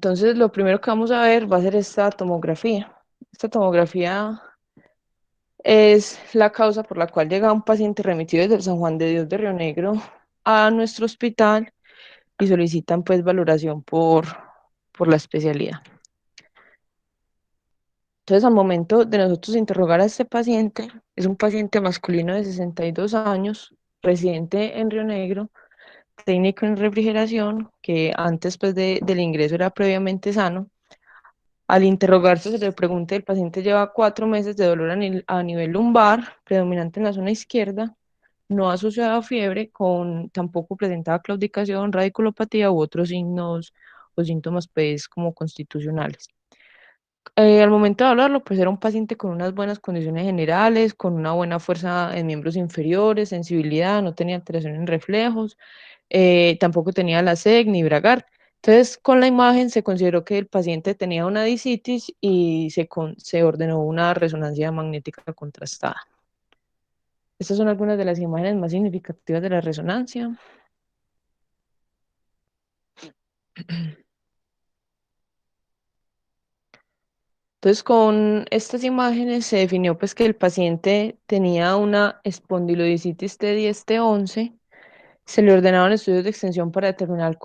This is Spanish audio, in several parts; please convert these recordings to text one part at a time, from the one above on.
Entonces, lo primero que vamos a ver va a ser esta tomografía. Esta tomografía es la causa por la cual llega un paciente remitido desde el San Juan de Dios de Río Negro a nuestro hospital y solicitan pues valoración por la especialidad. Entonces, al momento de nosotros interrogar a este paciente, es un paciente masculino de 62 años, residente en Río Negro, técnico en refrigeración, que antes pues, del ingreso era previamente sano. Al interrogarse se le pregunta, el paciente lleva 4 meses de dolor a nivel lumbar, predominante en la zona izquierda, no asociado a fiebre, tampoco presentaba claudicación, radiculopatía u otros signos o síntomas pues como constitucionales. Al momento de hablarlo, pues era un paciente con unas buenas condiciones generales, con una buena fuerza en miembros inferiores, sensibilidad, no tenía alteración en reflejos, tampoco tenía la sed ni Bragard. Entonces, con la imagen se consideró que el paciente tenía una discitis y se ordenó una resonancia magnética contrastada. Estas son algunas de las imágenes más significativas de la resonancia. Entonces, con estas imágenes se definió pues que el paciente tenía una espondilodicitis T10-T11. Se le ordenaron estudios de extensión para determinar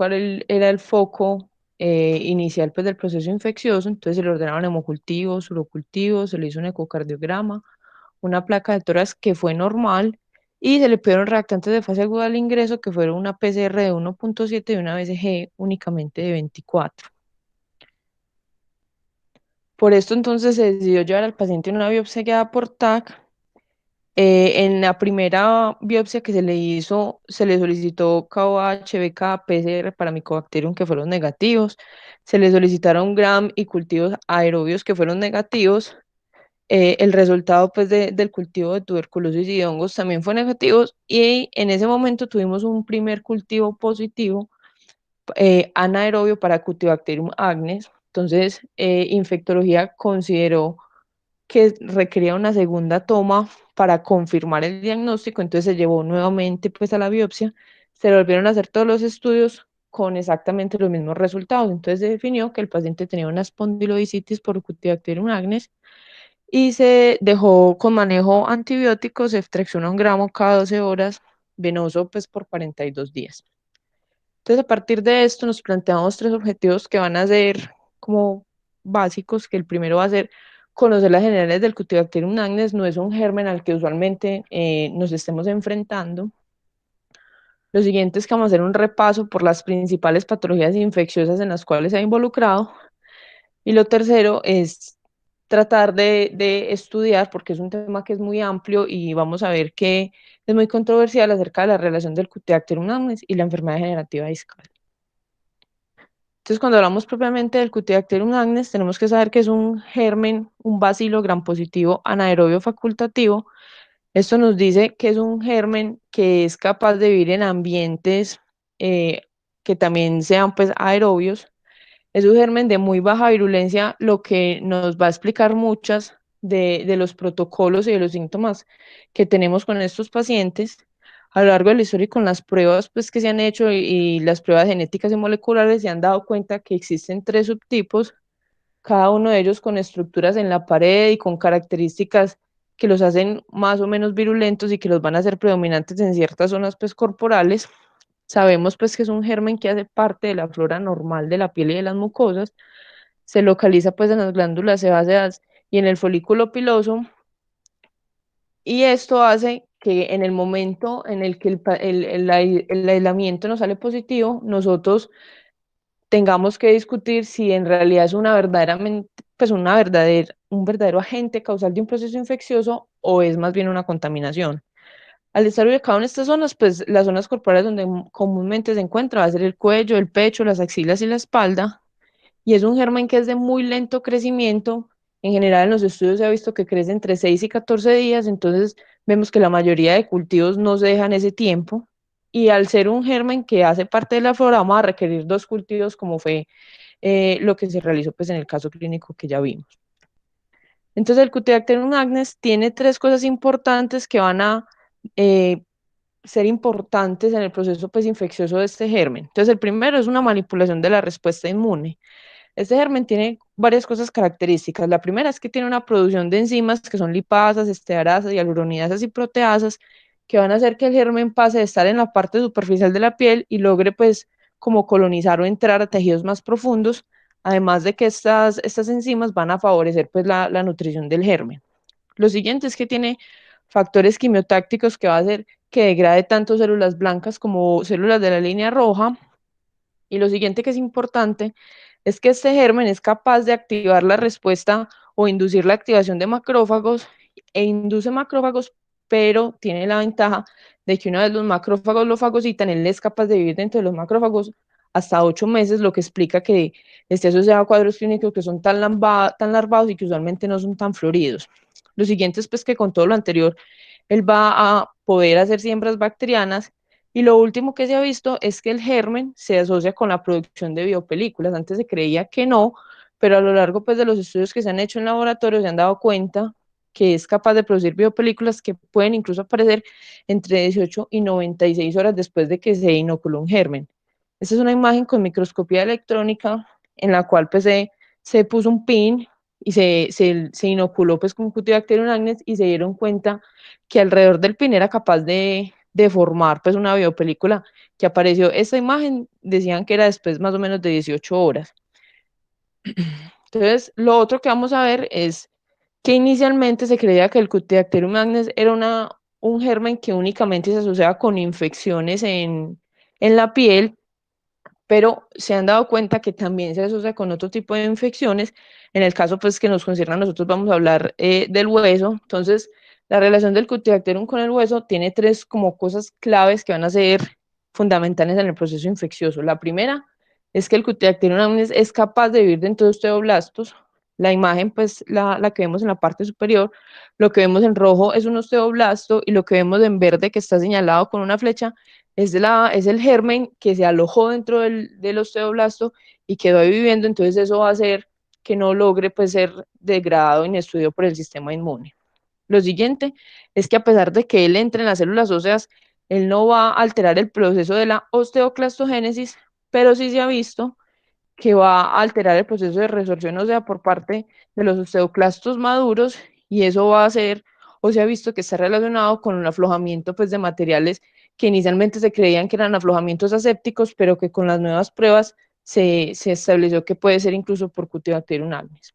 era el foco inicial pues, del proceso infeccioso. Entonces se le ordenaron hemocultivos, urocultivos, se le hizo un ecocardiograma, una placa de tórax que fue normal y se le pidieron reactantes de fase aguda al ingreso que fueron una PCR de 1,7 y una BCG únicamente de 24. Por esto entonces se decidió llevar al paciente a una biopsia guiada por TAC. En la primera biopsia que se le hizo, se le solicitó KOH, BK, PCR para Mycobacterium que fueron negativos. Se le solicitaron Gram y cultivos aerobios que fueron negativos. El resultado pues, del cultivo de tuberculosis y de hongos también fue negativo. Y en ese momento tuvimos un primer cultivo positivo anaerobio para Cutibacterium agnes. Entonces, infectología consideró que requería una segunda toma para confirmar el diagnóstico, entonces se llevó nuevamente pues a la biopsia, se le volvieron a hacer todos los estudios con exactamente los mismos resultados, entonces se definió que el paciente tenía una espondilodicitis por Cutibacterium agnes y se dejó con manejo antibióticos, ceftriaxona 1 gramo cada 12 horas, venoso pues por 42 días. Entonces, a partir de esto nos planteamos tres objetivos que van a ser como básicos, que el primero va a ser conocer las generales del Cutibacterium agnes, no es un germen al que usualmente nos estemos enfrentando. Lo siguiente es que vamos a hacer un repaso por las principales patologías infecciosas en las cuales se ha involucrado. Y lo tercero es tratar de estudiar, porque es un tema que es muy amplio y vamos a ver que es muy controversial acerca de la relación del Cutibacterium agnes y la enfermedad degenerativa discal. Entonces, cuando hablamos propiamente del Cutibacterium agnes, tenemos que saber que es un germen, un bacilo gram positivo anaerobio facultativo. Esto nos dice que es un germen que es capaz de vivir en ambientes eh, que también sean pues aerobios. Es un germen de muy baja virulencia, lo que nos va a explicar muchas de los protocolos y de los síntomas que tenemos con estos pacientes. A lo largo de la historia y con las pruebas pues, que se han hecho y las pruebas genéticas y moleculares se han dado cuenta que existen tres subtipos, cada uno de ellos con estructuras en la pared y con características que los hacen más o menos virulentos y que los van a hacer predominantes en ciertas zonas pues, corporales. Sabemos pues que es un germen que hace parte de la flora normal de la piel y de las mucosas, se localiza pues en las glándulas sebáceas y en el folículo piloso, y esto hace que en el momento en el que el aislamiento nos sale positivo, nosotros tengamos que discutir si en realidad es pues un verdadero agente causal de un proceso infeccioso o es más bien una contaminación. Al estar ubicado en estas zonas, pues las zonas corporales donde comúnmente se encuentra va a ser el cuello, el pecho, las axilas y la espalda. Y es un germen que es de muy lento crecimiento. En general, en los estudios se ha visto que crece entre 6 y 14 días, entonces vemos que la mayoría de cultivos no se dejan ese tiempo. Y al ser un germen que hace parte de la flora, vamos a requerir dos cultivos, como fue lo que se realizó pues, en el caso clínico que ya vimos. Entonces, el Cutibacterium agnes tiene tres cosas importantes que van a eh, ser importantes en el proceso pues, infeccioso de este germen. Entonces, el primero es una manipulación de la respuesta inmune. Este germen tiene varias cosas características. La primera es que tiene una producción de enzimas que son lipasas, estearasas, hialuronidasas y proteasas que van a hacer que el germen pase de estar en la parte superficial de la piel y logre pues como colonizar o entrar a tejidos más profundos, además de que estas enzimas van a favorecer pues la nutrición del germen. Lo siguiente es que tiene factores quimiotácticos que va a hacer que degrade tanto células blancas como células de la línea roja. Y lo siguiente que es importante es que este germen es capaz de activar la respuesta o inducir la activación de macrófagos e induce macrófagos, pero tiene la ventaja de que una vez los macrófagos lo fagocitan, él es capaz de vivir dentro de los macrófagos hasta 8 meses, lo que explica que esté asociado a cuadros clínicos que son tan larvados y que usualmente no son tan floridos. Lo siguiente es pues que con todo lo anterior, él va a poder hacer siembras bacterianas y lo último que se ha visto es que el germen se asocia con la producción de biopelículas. Antes se creía que no, pero a lo largo pues, de los estudios que se han hecho en laboratorio se han dado cuenta que es capaz de producir biopelículas que pueden incluso aparecer entre 18 y 96 horas después de que se inoculó un germen. Esta es una imagen con microscopía electrónica en la cual pues, se puso un pin y se inoculó pues, con Cutibacterium acnes y se dieron cuenta que alrededor del pin era capaz de formar pues una biopelícula que apareció. Esta imagen decían que era después más o menos de 18 horas. Entonces, lo otro que vamos a ver es que inicialmente se creía que el Cutibacterium acnes era un germen que únicamente se asociaba con infecciones en la piel, pero se han dado cuenta que también se asocia con otro tipo de infecciones. En el caso pues que nos concierne a nosotros vamos a hablar del hueso. Entonces, la relación del Cutibacterium con el hueso tiene tres como cosas claves que van a ser fundamentales en el proceso infeccioso. La primera es que el Cutibacterium es capaz de vivir dentro de osteoblastos. La imagen, pues la que vemos en la parte superior, lo que vemos en rojo es un osteoblasto y lo que vemos en verde que está señalado con una flecha es el germen que se alojó dentro del osteoblasto y quedó ahí viviendo, entonces eso va a hacer que no logre pues, ser degradado y estudiado por el sistema inmune. Lo siguiente es que a pesar de que él entre en las células óseas, él no va a alterar el proceso de la osteoclastogénesis, pero sí se ha visto que va a alterar el proceso de resorción ósea por parte de los osteoclastos maduros y eso va a ser, o se ha visto que está relacionado con un aflojamiento pues, de materiales que inicialmente se creían que eran aflojamientos asépticos, pero que con las nuevas pruebas se estableció que puede ser incluso por Cutibacterium acnes.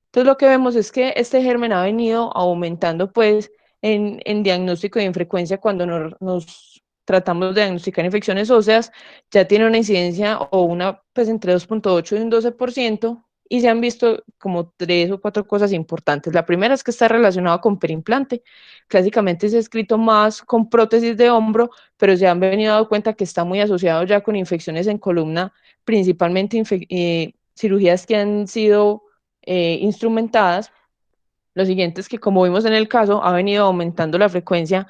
Entonces lo que vemos es que este germen ha venido aumentando pues en diagnóstico y en frecuencia cuando nos tratamos de diagnosticar infecciones óseas, ya tiene una incidencia o una pues entre 2,8 y un 12% y se han visto como tres o cuatro cosas importantes. La primera es que está relacionado con perimplante. Clásicamente se ha escrito más con prótesis de hombro, pero se han venido dando cuenta que está muy asociado ya con infecciones en columna, principalmente cirugías que han sido instrumentadas. Lo siguiente es que, como vimos en el caso, ha venido aumentando la frecuencia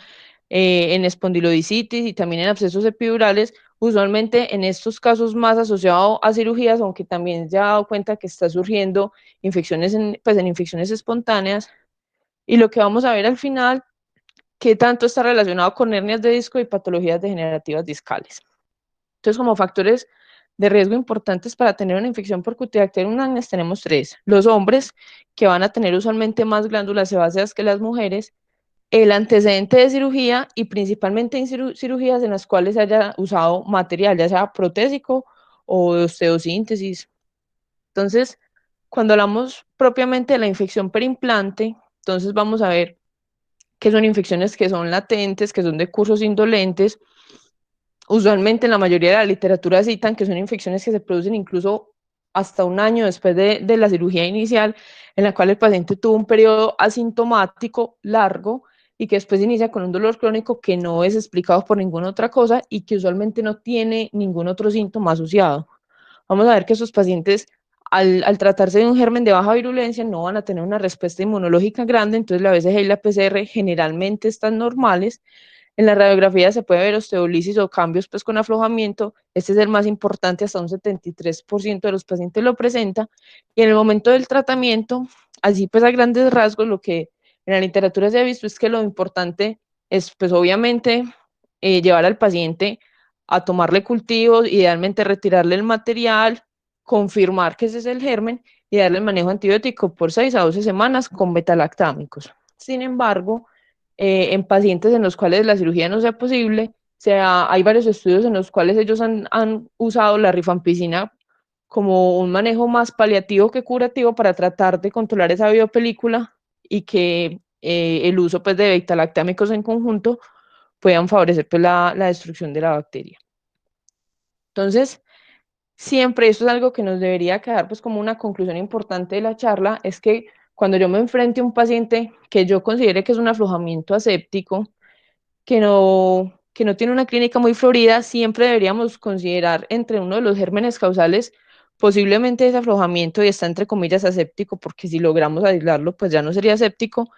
en espondilodicitis y también en abscesos epidurales, usualmente en estos casos más asociado a cirugías, aunque también se ha dado cuenta que está surgiendo infecciones pues en infecciones espontáneas. Y lo que vamos a ver al final, qué tanto está relacionado con hernias de disco y patologías degenerativas discales. Entonces, como factores de riesgo importantes para tener una infección por Cutibacterium acnes tenemos tres. Los hombres, que van a tener usualmente más glándulas sebáceas que las mujeres, el antecedente de cirugía y principalmente en cirugías en las cuales se haya usado material, ya sea protésico o de osteosíntesis. Entonces, cuando hablamos propiamente de la infección perimplante, entonces vamos a ver que son infecciones que son latentes, que son de cursos indolentes. Usualmente en la mayoría de la literatura citan que son infecciones que se producen incluso hasta un año después de la cirugía inicial, en la cual el paciente tuvo un periodo asintomático largo y que después inicia con un dolor crónico que no es explicado por ninguna otra cosa y que usualmente no tiene ningún otro síntoma asociado. Vamos a ver que esos pacientes, al tratarse de un germen de baja virulencia, no van a tener una respuesta inmunológica grande, entonces la BCG y la PCR generalmente están normales. En la radiografía se puede ver osteolisis o cambios pues, con aflojamiento. Este es el más importante, hasta un 73% de los pacientes lo presenta. Y en el momento del tratamiento, así pues a grandes rasgos, lo que en la literatura se ha visto es que lo importante es pues obviamente llevar al paciente a tomarle cultivos, idealmente retirarle el material, confirmar que ese es el germen y darle el manejo antibiótico por 6 a 12 semanas con betalactámicos. Sin embargo, en pacientes en los cuales la cirugía no sea posible, hay varios estudios en los cuales ellos han usado la rifampicina como un manejo más paliativo que curativo para tratar de controlar esa biopelícula y que el uso pues, de beta-lactámicos en conjunto puedan favorecer pues, la destrucción de la bacteria. Entonces, siempre, esto es algo que nos debería quedar pues como una conclusión importante de la charla, es que cuando yo me enfrente a un paciente que yo considere que es un aflojamiento aséptico, que no tiene una clínica muy florida, siempre deberíamos considerar entre uno de los gérmenes causales posiblemente ese aflojamiento y está entre comillas aséptico, porque si logramos aislarlo, pues ya no sería aséptico,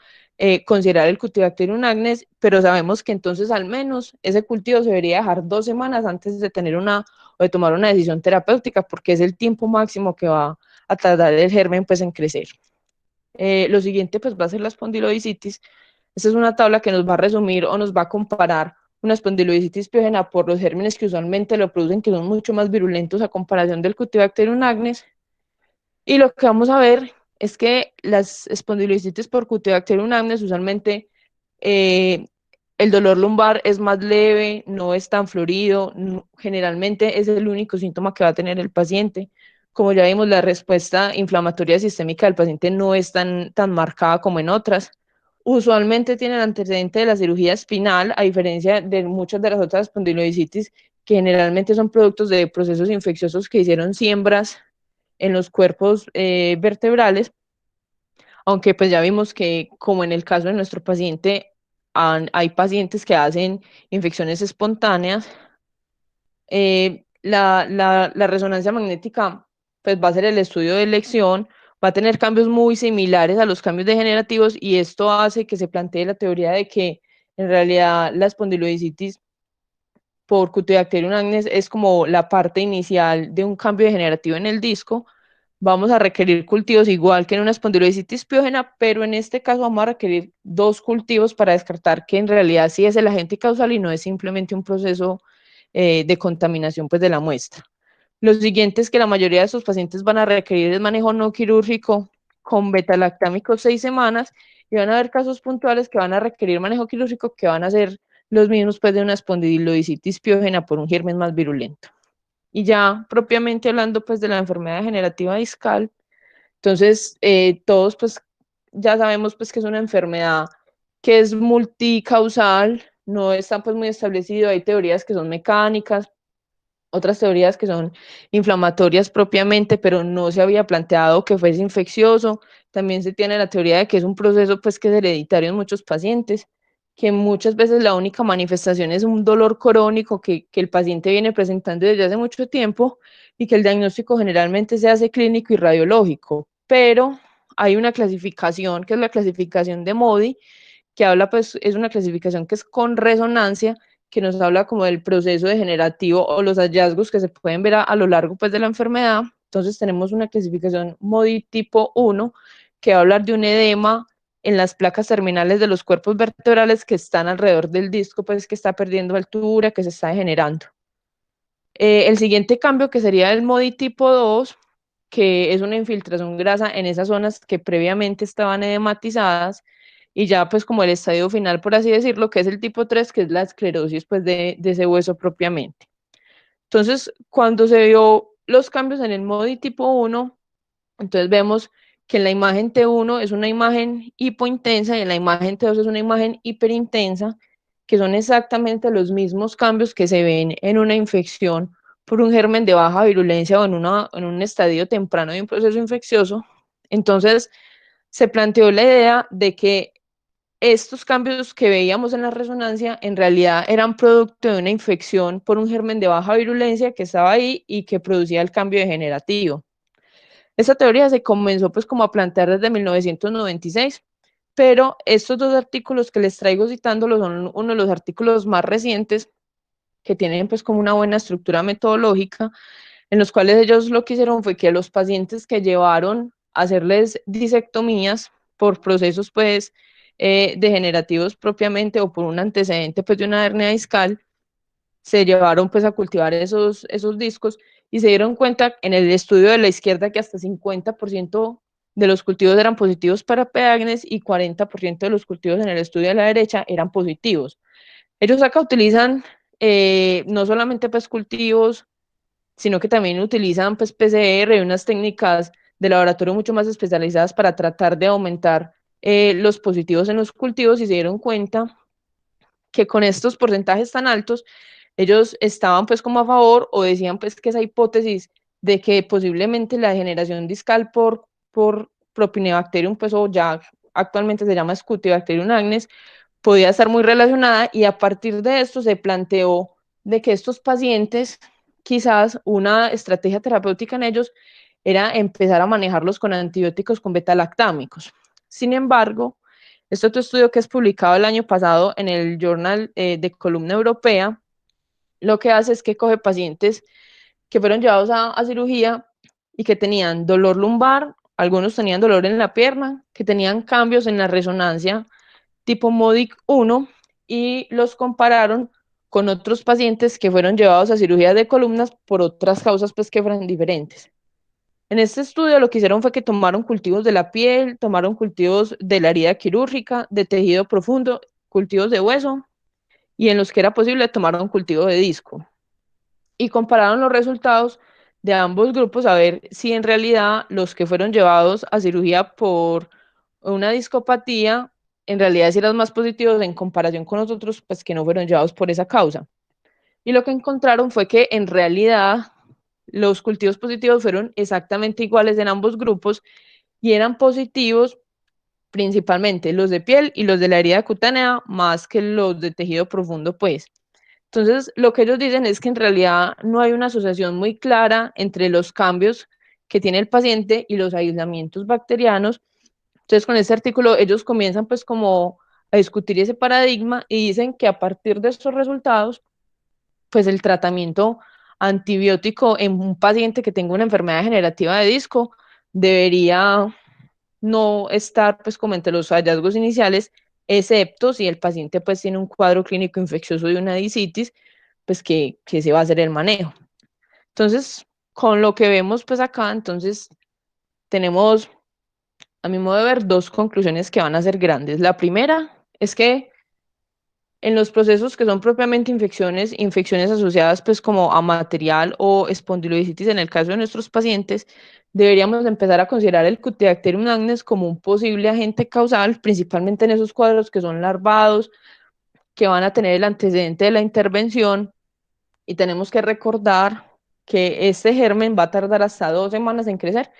considerar el Cutibacterium agnes, pero sabemos que entonces al menos ese cultivo se debería dejar 2 semanas antes de tener o de tomar una decisión terapéutica, porque es el tiempo máximo que va a tardar el germen pues en crecer. Lo siguiente pues va a ser la espondilodicitis. Esta es una tabla que nos va a resumir o nos va a comparar una espondilodicitis piógena por los gérmenes que usualmente lo producen, que son mucho más virulentos a comparación del Cutibacterium agnes. Y lo que vamos a ver es que las espondilodicitis por Cutibacterium agnes usualmente eh, el dolor lumbar es más leve, no es tan florido, generalmente es el único síntoma que va a tener el paciente. Como ya vimos, la respuesta inflamatoria sistémica del paciente no es tan marcada como en otras. Usualmente tienen antecedente de la cirugía espinal, a diferencia de muchas de las otras espondilodicitis, que generalmente son productos de procesos infecciosos que hicieron siembras en los cuerpos vertebrales, aunque pues ya vimos que como en el caso de nuestro paciente, hay pacientes que hacen infecciones espontáneas. La resonancia magnética pues va a ser el estudio de elección, va a tener cambios muy similares a los cambios degenerativos y esto hace que se plantee la teoría de que en realidad la espondilodicitis por Cutibacterium agnes es como la parte inicial de un cambio degenerativo en el disco. Vamos a requerir cultivos igual que en una espondilodicitis piógena, pero en este caso vamos a requerir 2 cultivos para descartar que en realidad sí es el agente causal y no es simplemente un proceso de contaminación pues, de la muestra. Lo siguiente es que la mayoría de estos pacientes van a requerir el manejo no quirúrgico con betalactámicos 6 semanas y van a haber casos puntuales que van a requerir manejo quirúrgico que van a ser los mismos pues, de una espondilodicitis piógena por un germen más virulento. Y ya propiamente hablando pues de la enfermedad degenerativa discal, entonces todos pues ya sabemos pues que es una enfermedad que es multicausal, no está pues muy establecido, hay teorías que son mecánicas, otras teorías que son inflamatorias propiamente, pero no se había planteado que fuese infeccioso. También se tiene la teoría de que es un proceso pues que es hereditario en muchos pacientes, que muchas veces la única manifestación es un dolor crónico que el paciente viene presentando desde hace mucho tiempo y que el diagnóstico generalmente se hace clínico y radiológico, pero hay una clasificación que es la clasificación de Modi, que habla, pues, es una clasificación que es con resonancia, que nos habla como del proceso degenerativo o los hallazgos que se pueden ver a lo largo, pues, de la enfermedad. Entonces tenemos una clasificación MODI tipo 1, que va a hablar de un edema en las placas terminales de los cuerpos vertebrales que están alrededor del disco, pues, que está perdiendo altura, que se está degenerando. El siguiente cambio que sería el MODI tipo 2, que es una infiltración grasa en esas zonas que previamente estaban edematizadas, y ya pues como el estadio final, por así decirlo, que es el tipo 3, que es la esclerosis pues de ese hueso propiamente. Entonces, cuando se vio los cambios en el MODI tipo 1, entonces vemos que en la imagen T1 es una imagen hipointensa y en la imagen T2 es una imagen hiperintensa, que son exactamente los mismos cambios que se ven en una infección por un germen de baja virulencia o en un estadio temprano de un proceso infeccioso. Entonces, se planteó la idea de que estos cambios que veíamos en la resonancia en realidad eran producto de una infección por un germen de baja virulencia que estaba ahí y que producía el cambio degenerativo. Esta teoría se comenzó pues como a plantear desde 1996, pero estos 2 artículos que les traigo citándolo son uno de los artículos más recientes que tienen pues como una buena estructura metodológica, en los cuales ellos lo que hicieron fue que a los pacientes que llevaron a hacerles disectomías por procesos pues degenerativos propiamente o por un antecedente pues de una hernia discal, se llevaron pues a cultivar esos discos y se dieron cuenta en el estudio de la izquierda que hasta 50% de los cultivos eran positivos para P. agnes y 40% de los cultivos en el estudio de la derecha eran positivos. Ellos acá utilizan no solamente pues cultivos, sino que también utilizan pues PCR y unas técnicas de laboratorio mucho más especializadas para tratar de aumentar los positivos en los cultivos y se dieron cuenta que con estos porcentajes tan altos, ellos estaban pues como a favor o decían pues que esa hipótesis de que posiblemente la degeneración discal por Propionibacterium, pues o ya actualmente se llama Scutibacterium agnes, podía estar muy relacionada y a partir de esto se planteó de que estos pacientes, quizás una estrategia terapéutica en ellos era empezar a manejarlos con antibióticos con betalactámicos. Sin embargo, este otro estudio que es publicado el año pasado en el Journal de Columna Europea, lo que hace es que coge pacientes que fueron llevados a cirugía y que tenían dolor lumbar, algunos tenían dolor en la pierna, que tenían cambios en la resonancia tipo MODIC 1 y los compararon con otros pacientes que fueron llevados a cirugía de columnas por otras causas pues que fueran diferentes. En este estudio lo que hicieron fue que tomaron cultivos de la piel, tomaron cultivos de la herida quirúrgica, de tejido profundo, cultivos de hueso y en los que era posible tomaron cultivo de disco y compararon los resultados de ambos grupos a ver si en realidad los que fueron llevados a cirugía por una discopatía en realidad si eran más positivos en comparación con los otros pues que no fueron llevados por esa causa. Y lo que encontraron fue que en realidad los cultivos positivos fueron exactamente iguales en ambos grupos y eran positivos principalmente los de piel y los de la herida cutánea más que los de tejido profundo, pues. Entonces, lo que ellos dicen es que en realidad no hay una asociación muy clara entre los cambios que tiene el paciente y los aislamientos bacterianos. Entonces, con este artículo, ellos comienzan pues como a discutir ese paradigma y dicen que a partir de estos resultados, pues el tratamiento antibiótico en un paciente que tenga una enfermedad degenerativa de disco debería no estar pues como entre los hallazgos iniciales, excepto si el paciente pues tiene un cuadro clínico infeccioso de una disitis, pues que se va a hacer el manejo. Entonces, con lo que vemos pues acá, entonces tenemos, a mi modo de ver, dos conclusiones que van a ser grandes. La primera es que en los procesos que son propiamente infecciones, infecciones asociadas pues como a material o espondilodisitis en el caso de nuestros pacientes, deberíamos empezar a considerar el Cutibacterium agnes como un posible agente causal, principalmente en esos cuadros que son larvados, que van a tener el antecedente de la intervención y tenemos que recordar que este germen va a tardar hasta 2 semanas en crecer.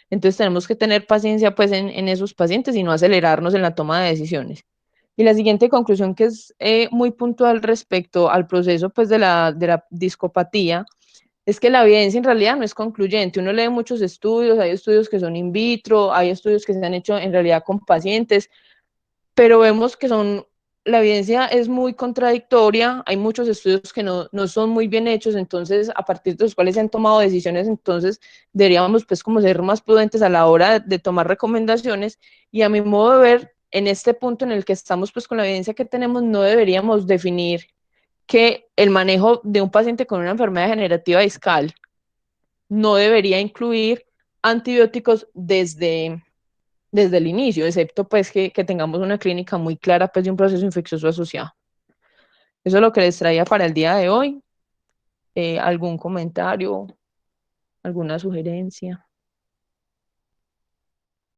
Entonces tenemos que tener paciencia pues en esos pacientes y no acelerarnos en la toma de decisiones. Y la siguiente conclusión que es muy puntual respecto al proceso pues de la discopatía es que la evidencia en realidad no es concluyente. Uno lee muchos estudios, hay estudios que son in vitro, hay estudios que se han hecho en realidad con pacientes, pero vemos que son, la evidencia es muy contradictoria, hay muchos estudios que no son muy bien hechos, entonces a partir de los cuales se han tomado decisiones, entonces deberíamos pues como ser más prudentes a la hora de tomar recomendaciones y a mi modo de ver, en este punto en el que estamos pues con la evidencia que tenemos, no deberíamos definir que el manejo de un paciente con una enfermedad degenerativa discal no debería incluir antibióticos desde el inicio, excepto pues que tengamos una clínica muy clara pues de un proceso infeccioso asociado. Eso es lo que les traía para el día de hoy. ¿Algún comentario, alguna sugerencia?